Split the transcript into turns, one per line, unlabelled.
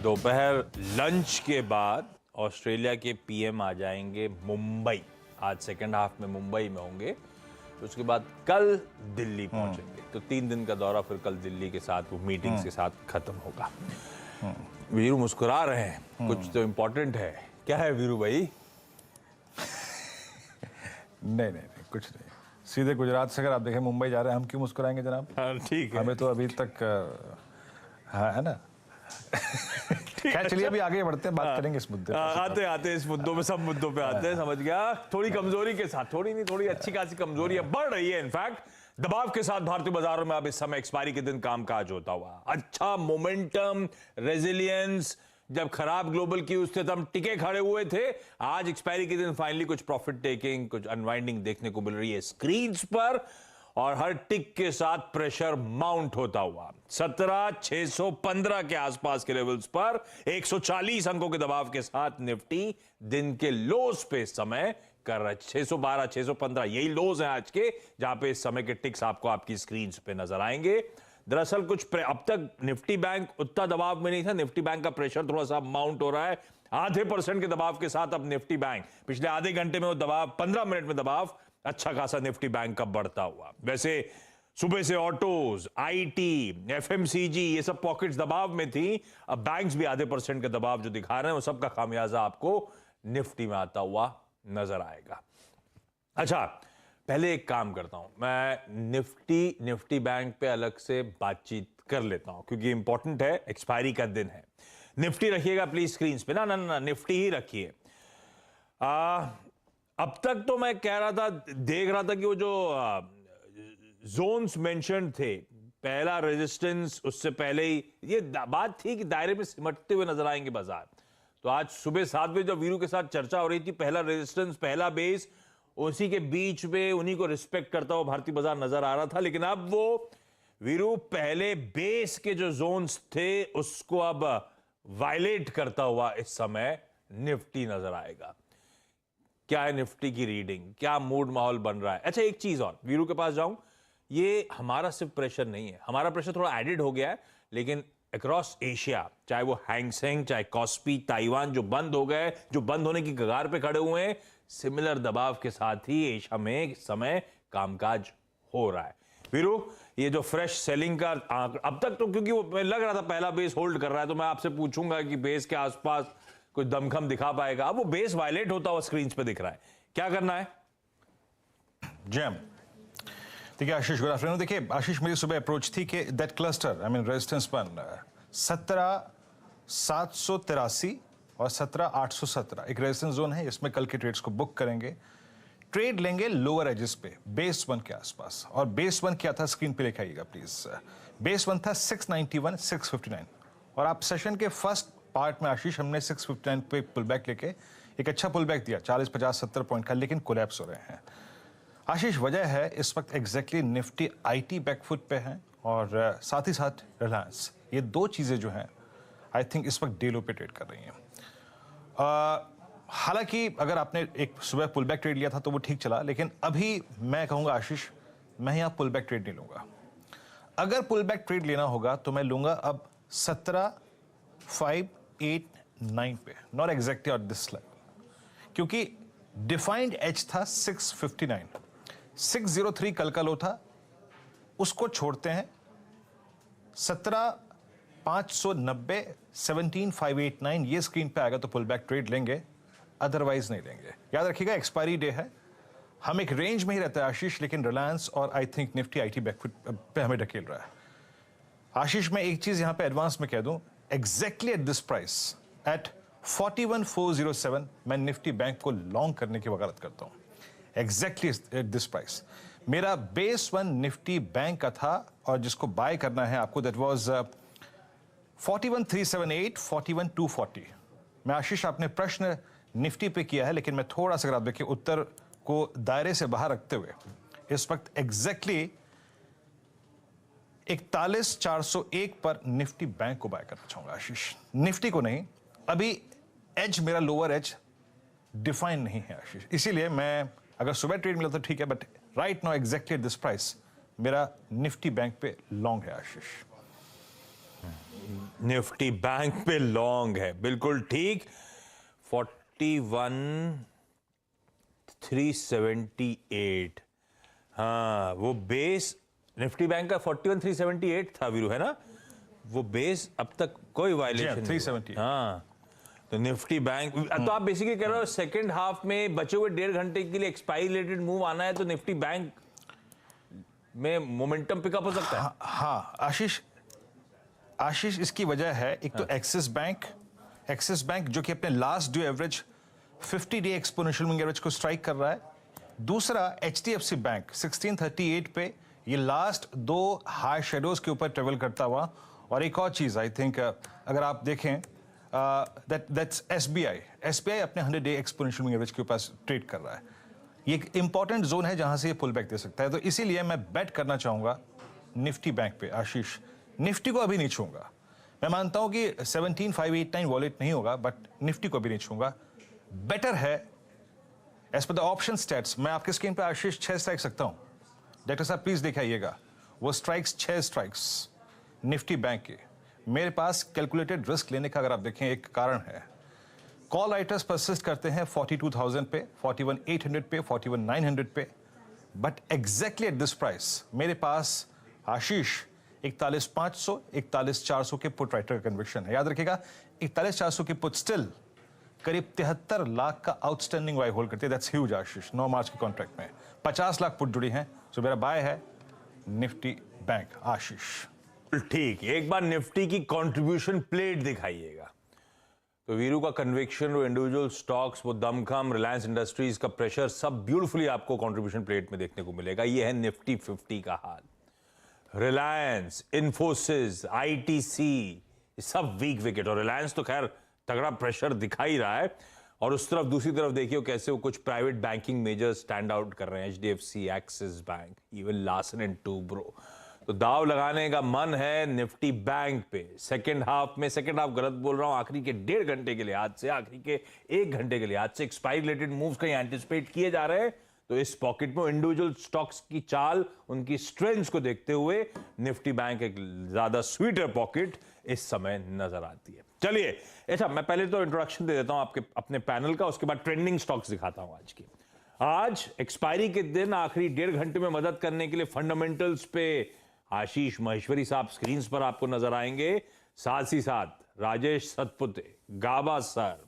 दोपहर लंच के बाद ऑस्ट्रेलिया के पीएम आ जाएंगे मुंबई। आज सेकंड हाफ में मुंबई में होंगे, उसके बाद कल दिल्ली पहुंचेंगे। तो 3 दिन का दौरा फिर कल दिल्ली के साथ वो मीटिंग्स के साथ खत्म होगा। वीरू मुस्कुरा रहे हैं, कुछ तो इम्पोर्टेंट है। क्या है वीरू भाई?
नहीं, कुछ नहीं। सीधे गुजरात से अगर आप देखें मुंबई जा रहे हैं, हम क्यों मुस्कुराएंगे जनाब?
हाँ, ठीक है।
हमें तो अभी तक है ना। खैर चलिए अभी आगे बढ़ते हैं, बात करेंगे इस मुद्दे पे।
आते इस मुद्दों पे, सब मुद्दों पे आते हैं। समझ गया। थोड़ी कमजोरी के साथ, थोड़ी अच्छी खासी कमजोरी बढ़ रही है। इनफैक्ट दबाव के साथ भारतीय बाजारों में अब इस समय एक्सपायरी के दिन कामकाज होता हुआ अच्छा मोमेंटम, रेजिलियंस। जब खराब ग्लोबल की उससे हम टिके खड़े हुए थे, आज एक्सपायरी के दिन फाइनली कुछ प्रॉफिट टेकिंग, कुछ अनवाइंडिंग देखने को मिल रही है स्क्रीन्स पर, और हर टिक के साथ प्रेशर माउंट होता हुआ 17,615 के आसपास के लेवल्स पर 140 अंकों के दबाव के साथ निफ्टी दिन के लोस पे समय कर रहा है। 612, 615 यही लोज हैं आज के, जहां पे इस समय के टिक्स आपको आपकी स्क्रीन पे नजर आएंगे। दरअसल कुछ अब तक निफ्टी बैंक उतना दबाव में नहीं था। निफ्टी बैंक का प्रेशर थोड़ा सा माउंट हो रहा है। आधे % के दबाव के साथ अब निफ्टी बैंक पिछले आधे घंटे में वो दबाव, 15 मिनट में दबाव अच्छा खासा निफ्टी बैंक का बढ़ता हुआ। वैसे सुबह से ऑटोज, आईटी, एफएमसीजी ये सब पॉकेट्स दबाव में थी। अब बैंक्स भी आधे % के दबाव जो दिखा रहे हैं, वो सबका खामियाजा आपको निफ्टी में आता हुआ नजर आएगा। अच्छा, पहले एक काम करता हूं, मैं निफ्टी बैंक पे अलग से बातचीत कर लेता हूं, क्योंकि इंपॉर्टेंट है। एक्सपायरी का दिन है। निफ्टी रखिएगा प्लीज स्क्रीन पे। ना निफ्टी ही रखिए। अब तक तो मैं कह रहा था, देख रहा था कि वो जो जोन्स मेंशन थे, पहला रेजिस्टेंस, उससे पहले ही ये बात थी कि दायरे में सिमटते हुए नजर आएंगे बाजार। तो आज सुबह 7 बजे जब वीरू के साथ चर्चा हो रही थी, पहला रेजिस्टेंस, पहला बेस, उसी के बीच में उन्हीं को रिस्पेक्ट करता हुआ भारतीय बाजार नजर आ रहा था। लेकिन अब वो वीरू पहले बेस के जो जोन्स थे उसको अब वायलेट करता हुआ इस समय निफ्टी नजर आएगा। क्या है निफ्टी की रीडिंग? क्या मूड माहौल बन रहा है? अच्छा, एक चीज और, वीरू के पास जाऊं, ये हमारा सिर्फ प्रेशर नहीं है, हमारा प्रेशर थोड़ा एडेड हो गया है, लेकिन अक्रॉस एशिया, चाहे वो हैंगसेंग, चाहे कॉस्पी, ताइवान जो बंद हो गए, जो बंद होने की कगार पे खड़े हुए हैं, सिमिलर दबाव के साथ ही एशिया में इस समय कामकाज हो रहा है। वीरू, ये जो फ्रेश सेलिंग का अब तक तो, क्योंकि वो लग रहा था पहला बेस होल्ड कर रहा है, तो मैं आपसे पूछूंगा कि बेस के आसपास कुछ दमखम दिखा पाएगा। अब वो बेस वायलेट होता हुआ स्क्रीन पे दिख रहा है, क्या करना है?
जैम देखिए आशीष, गुड आफ्टरनून। देखिए आशीष, मेरी सुबह अप्रोच थी कि that cluster, I mean resistance बन 17,783 और 17,817 एक रेजिस्टेंस जोन है। इसमें कल के ट्रेड्स को बुक करेंगे, ट्रेड लेंगे लोअर एजेस पे, बेस 1 के आसपास। और बेस 1 क्या था, स्क्रीन पे लेके आइएगा प्लीज। बेस 1 था 691, 659, और आप सेशन के फर्स्ट पार्ट में आशीष, हमने 659 पे पुल बैक लेके एक अच्छा पुल बैक दिया 40, 50, 70 पॉइंट का, लेकिन कोलैप्स हो रहे हैं। आशीष, वजह है इस वक्त एग्जैक्टली निफ्टी आईटी बैकफुट पे है, और साथ ही साथ रिलायंस। ये दो चीजें जो हैं आई थिंक इस वक्त डे लो पे ट्रेड कर रही हैं। हालांकि अगर आपने एक सुबह पुल बैक ट्रेड लिया था तो वो ठीक चला, लेकिन अभी मैं कहूंगा आशीष, मैं यहाँ पुल बैक ट्रेड नहीं लूंगा। अगर पुल बैक ट्रेड लेना होगा तो मैं लूंगा अब 17,589 पे, not exactly on this level, क्योंकि डिफाइंड एज था 659, 603 कल का लो था, उसको छोड़ते हैं। 17,590, 17,589 ये स्क्रीन पे आएगा तो पुल बैक ट्रेड लेंगे, अदरवाइज नहीं लेंगे। याद रखिएगा एक्सपायरी डे है, हम एक रेंज में ही रहता है आशीष, लेकिन रिलायंस और I think Nifty IT back foot पे हमें ढकेल रहा है। आशीष, मैं एक चीज यहां पे एडवांस में कह दूं, exactly at this price, at 41,407 मैं निफ्टी बैंक को लॉन्ग करने की वकालत करता हूं। एग्जैक्टली एट दिस प्राइस मेरा बेस 1 निफ्टी बैंक का था, और जिसको बाय करना है आपको, दैट वाज 41,378, 41,240। मैं आशीष, आपने प्रश्न निफ्टी पे किया है, लेकिन मैं थोड़ा सा, अगर आप देखिए उत्तर को दायरे से बाहर रखते हुए, इस वक्त एग्जैक्टली 41,401 पर निफ्टी बैंक को बाय करना चाहूंगा आशीष, निफ्टी को नहीं। अभी एज, मेरा लोअर एज डिफाइन नहीं है आशीष, इसीलिए मैं, अगर सुबह ट्रेड मिला तो ठीक है, but right now exactly at this price मेरा निफ्टी बैंक पे लॉन्ग है आशीष।
निफ्टी बैंक पे लॉन्ग है, बिल्कुल ठीक। 41,378। हाँ, वो बेस निफ्टी बैंक का 41,378 था वीरू, है ना? वो बेस अब तक कोई वायलेशन
378।
हाँ, तो निफ्टी बैंक तो आप बेसिकली कह रहे हो सेकंड हाफ में बचे हुए 1.5 घंटे के लिए एक्सपायरी रिलेटेड मूव आना है, तो निफ्टी बैंक में मोमेंटम पिकअप हो सकता है।
हाँ आशीष इसकी वजह है, एक तो एक्सिस बैंक जो कि अपने last due average 50 day exponential moving average को स्ट्राइक कर रहा है। दूसरा एचडीएफसी बैंक 1638 पे ये लास्ट 2 हाई शेडोज के ऊपर ट्रेवल करता हुआ। और एक और चीज आई थिंक अगर आप देखें दैट्स एसबीआई अपने 100 डे एक्सपोनेंशियल मूविंग एवरेज के ऊपर ट्रेड कर रहा है। ये एक इंपॉर्टेंट जोन है जहां से ये पुल बैक दे सकता है, तो इसीलिए मैं बेट करना चाहूंगा निफ्टी बैंक पे। आशीष, निफ्टी को अभी नहीं छूंगा। मैं मानता हूं कि 17,589 वॉलेट नहीं होगा, बट निफ्टी को भी नहीं छूंगा। बेटर है as per the option stats. मैं आपके स्क्रीन पे आशीष 6 स्ट्राइक सकता हूं। डॉक्टर साहब प्लीज दिखाइएगा वो स्ट्राइक्स, 6 स्ट्राइक्स निफ्टी बैंक के। मेरे पास कैलकुलेटेड रिस्क लेने का अगर आप देखें एक कारण है। कॉल राइटर्स परसिस्ट करते हैं 42,000 पे, 41,800 पे, 41,900 पे, but exactly at this price मेरे पास आशीष 41,500, 41,400 के पुट राइटर का कन्विक्शन है। याद रखिएगा 41,400 के पुट स्टिल करीब 73 लाख का आउटस्टैंडिंग वाई होल्ड करती है। दैट्स ह्यूज आशीष। 9 मार्च के कॉन्ट्रैक्ट में 50 लाख पुट जुड़ी हैं। सो मेरा बाय है निफ्टी बैंक। आशीष
ठीक, एक बार निफ्टी की कंट्रीब्यूशन प्लेट दिखाइएगा। तो वीरू का कन्विक्शन, वो इंडिविजुअल स्टॉक्स, वो दमखम, रिलायंस इंडस्ट्रीज का प्रेशर, सब ब्यूटीफुली आपको कंट्रीब्यूशन प्लेट में देखने को मिलेगा। ये है निफ्टी 50 का हाल। रिलायंस, इन्फोसिस, आईटीसी सब वीक विकेट, और रिलायंस तो खैर तगड़ा प्रेशर दिखा ही रहा है। और उस तरफ दूसरी तरफ देखिए कैसे वो कुछ private banking measures stand out कर रहे हैं, HDFC, axis bank, even Larsen and Toubro. तो दाव लगाने का मन है निफ्टी बैंक पे। सेकंड हाफ गलत बोल रहा हूं, आखिरी के 1.5 घंटे के लिहाज से, आखिरी के 1 घंटे के लिहाज से एक्सपायरी रिलेटेड मूव्स कहीं एंटिसिपेट किए जा रहे हैं। तो इस पॉकेट में इंडिविजुअल स्टॉक्स की चाल, उनकी स्ट्रेंथ्स को देखते हुए निफ्टी बैंक एक ज्यादा स्वीटर पॉकेट इस समय नजर आती है। चलिए, अच्छा मैं पहले तो इंट्रोडक्शन दे देता हूं आपके अपने पैनल का, उसके बाद ट्रेंडिंग स्टॉक्स दिखाता हूं आज की। आज एक्सपायरी के दिन आखिरी 1.5 घंटे में मदद करने के लिए फंडामेंटल्स पे आशीष महेश्वरी साहब स्क्रीन पर आपको नजर आएंगे, साथ ही साथ राजेश सतपुते, गाबा सर,